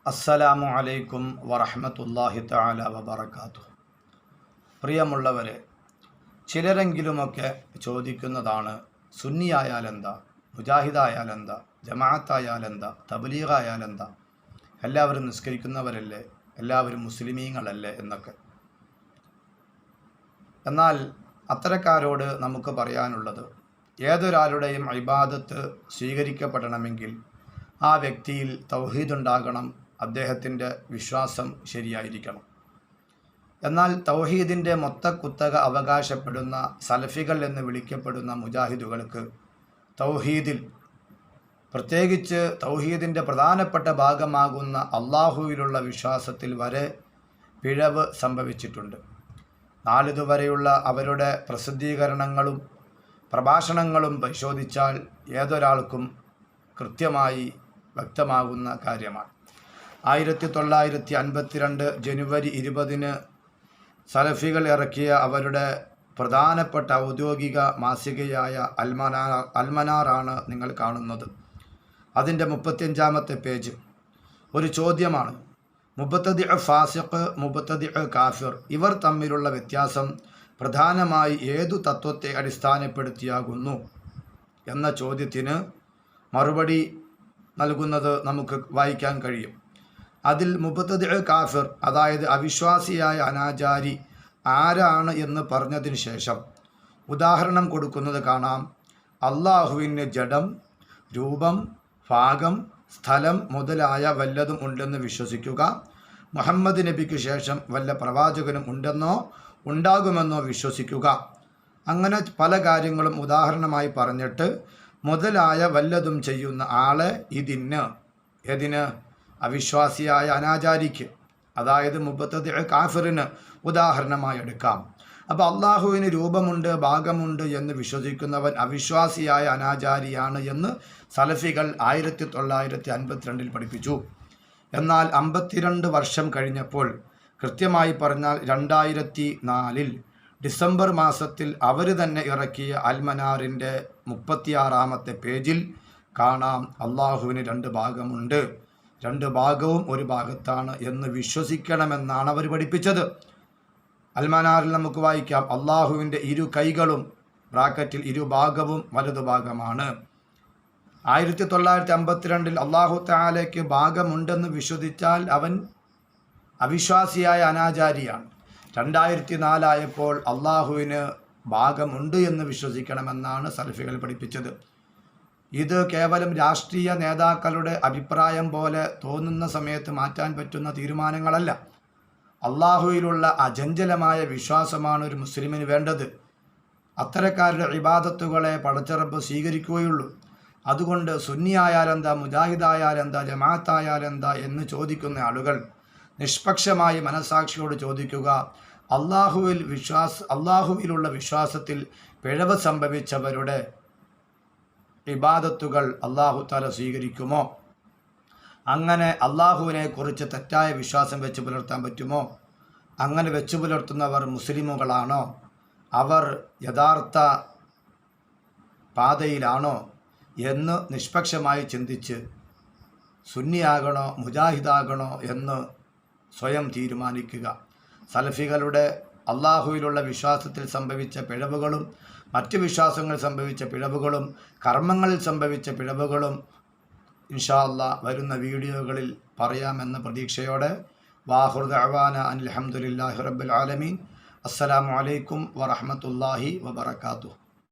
അസ്സലാമു അലൈക്കും വറഹ്മത്തുള്ളാഹി തആല വബറകാതുഹു. പ്രിയമുള്ളവരെ, ചിലരെങ്കിലുമൊക്കെ ചോദിക്കുന്നതാണ്, സുന്നിയായാലെന്താ, മുജാഹിദായാലെന്താ, ജമാഅത്തായാലെന്താ, തബ്ലീഗായാലെന്താ, എല്ലാവരും നിസ്കരിക്കുന്നവരല്ലേ, എല്ലാവരും മുസ്ലിമീങ്ങളല്ലേ എന്നൊക്കെ. എന്നാൽ അത്തരക്കാരോട് നമുക്ക് പറയാനുള്ളത്, ഏതൊരാളുടെയും ഇബാദത്ത് സ്വീകരിക്കപ്പെടണമെങ്കിൽ ആ വ്യക്തിയിൽ തൗഹീദ് ഉണ്ടാകണം, അദ്ദേഹത്തിൻ്റെ വിശ്വാസം ശരിയായിരിക്കണം. എന്നാൽ തൗഹീദിൻ്റെ മൊത്തക്കുത്തക അവകാശപ്പെടുന്ന സലഫികൾ എന്ന് വിളിക്കപ്പെടുന്ന മുജാഹിദുകൾക്ക് തൗഹീദിൽ, പ്രത്യേകിച്ച് തൗഹീദിൻ്റെ പ്രധാനപ്പെട്ട ഭാഗമാകുന്ന അള്ളാഹുവിലുള്ള വിശ്വാസത്തിൽ വരെ പിഴവ് സംഭവിച്ചിട്ടുണ്ട്. നാളിതുവരെയുള്ള അവരുടെ പ്രസിദ്ധീകരണങ്ങളും പ്രഭാഷണങ്ങളും പരിശോധിച്ചാൽ ഏതൊരാൾക്കും കൃത്യമായി വ്യക്തമാകുന്ന കാര്യമാണ്. 1952 ജനുവരി 20 സലഫികൾ ഇറക്കിയ അവരുടെ പ്രധാനപ്പെട്ട ഔദ്യോഗിക മാസികയായ അൽമനാറാണ് നിങ്ങൾ കാണുന്നത്. അതിൻ്റെ 35-ാമത്തെ പേജ് ഒരു ചോദ്യമാണ്. മുബത്തദി ഫാസിഖ്, മുബത്തദി കാഫിർ, ഇവർ തമ്മിലുള്ള വ്യത്യാസം പ്രധാനമായി ഏതു തത്വത്തെ അടിസ്ഥാനപ്പെടുത്തിയാകുന്നു എന്ന ചോദ്യത്തിന് മറുപടി നൽകുന്നത് നമുക്ക് വായിക്കാൻ കഴിയും. അതിൽ മുബത്തദി കാഫിർ, അതായത് അവിശ്വാസിയായ അനാചാരി ആരാണ് എന്ന് പറഞ്ഞതിന് ശേഷം ഉദാഹരണം കൊടുക്കുന്നത് കാണാം. അള്ളാഹുവിന് ജഡം, രൂപം, ഭാഗം, സ്ഥലം മുതലായ വല്ലതും ഉണ്ടെന്ന് വിശ്വസിക്കുക, മുഹമ്മദ് നബിക്ക് ശേഷം വല്ല പ്രവാചകനും ഉണ്ടെന്നോ ഉണ്ടാകുമെന്നോ വിശ്വസിക്കുക. അങ്ങനെ പല കാര്യങ്ങളും ഉദാഹരണമായി പറഞ്ഞിട്ട് മുതലായ വല്ലതും ചെയ്യുന്ന ആളെ ഏതിന് അവിശ്വാസിയായ അനാചാരിക്ക്, അതായത് മുബത്തദി കാഫിറിന് ഉദാഹരണമായി എടുക്കാം. അപ്പോൾ അള്ളാഹുവിന് രൂപമുണ്ട്, ഭാഗമുണ്ട് എന്ന് വിശ്വസിക്കുന്നവൻ അവിശ്വാസിയായ അനാചാരിയാണ് എന്ന് സലഫികൾ 1952 പഠിപ്പിച്ചു. എന്നാൽ 52 വർഷം കഴിഞ്ഞപ്പോൾ, കൃത്യമായി പറഞ്ഞാൽ 2004 ഡിസംബർ മാസത്തിൽ അവർ തന്നെ ഇറക്കിയ അൽമനാറിൻ്റെ 36-ാമത്തെ പേജിൽ കാണാം, അള്ളാഹുവിന് 2 ഭാഗമുണ്ട്, 2 ഭാഗവും ഒരു ഭാഗത്താണ് എന്ന് വിശ്വസിക്കണമെന്നാണ് അവർ പഠിപ്പിച്ചത്. അൽമനാറിൽ നമുക്ക് വായിക്കാം, അള്ളാഹുവിൻ്റെ 2 കൈകളും ബ്രാക്കറ്റിൽ 2 ഭാഗവും വലതുഭാഗമാണ്. 1952 അള്ളാഹു തആലയ്ക്ക് ഭാഗമുണ്ടെന്ന് വിശ്വസിച്ചാൽ അവൻ അവിശ്വാസിയായ അനാചാരിയാണ്. 2004 ആയപ്പോൾ അള്ളാഹുവിന് ഭാഗമുണ്ട് എന്ന് വിശ്വസിക്കണമെന്നാണ് സലഫികൾ പഠിപ്പിച്ചത്. ഇത് കേവലം രാഷ്ട്രീയ നേതാക്കളുടെ അഭിപ്രായം പോലെ തോന്നുന്ന സമയത്ത് മാറ്റാൻ പറ്റുന്ന തീരുമാനങ്ങളല്ല. അള്ളാഹുവിലുള്ള അചഞ്ചലമായ വിശ്വാസമാണ് ഒരു മുസ്ലിമിന് വേണ്ടത്. അത്തരക്കാരുടെ ഇബാദത്തുകളെ പടച്ചറബ് സ്വീകരിക്കുകയുള്ളൂ. അതുകൊണ്ട് സുന്നിയായാലെന്താ, മുജാഹിദായാലെന്താ, ജമാഅത്തായാലെന്താ എന്ന് ചോദിക്കുന്ന ആളുകൾ നിഷ്പക്ഷമായി മനസാക്ഷിയോട് ചോദിക്കുക, അള്ളാഹുവിലുള്ള വിശ്വാസത്തിൽ പിഴവ് സംഭവിച്ചവരുടെ ഇബാദത്തുകൾ അള്ളാഹു തആല സ്വീകരിക്കുമോ? അങ്ങനെ അള്ളാഹുവിനെ കുറിച്ച് തെറ്റായ വിശ്വാസം വെച്ച് പുലർത്താൻ പറ്റുമോ? അങ്ങനെ വെച്ചു പുലർത്തുന്നവർ മുസ്ലിമുകളാണോ? അവർ യഥാർത്ഥ പാതയിലാണോ എന്ന് നിഷ്പക്ഷമായി ചിന്തിച്ച് സുന്നിയാകണോ മുജാഹിദാകണോ എന്ന് സ്വയം തീരുമാനിക്കുക. സലഫികളുടെ അള്ളാഹുവിലുള്ള വിശ്വാസത്തിൽ സംഭവിച്ച പിഴവുകളും മറ്റ് വിശ്വാസങ്ങളിൽ സംഭവിച്ച പിഴവുകളും കർമ്മങ്ങളിൽ സംഭവിച്ച പിഴവുകളും ഇൻഷാ അല്ലാഹ് വരുന്ന വീഡിയോകളിൽ പറയാമെന്ന പ്രതീക്ഷയോടെ വാഖിറു ദഅവാന അൽഹംദുലില്ലാഹി റബ്ബിൽ ആലമീൻ. അസ്സലാമു അലൈക്കും വറഹ്മത്തുള്ളാഹി വബറകാതുഹു.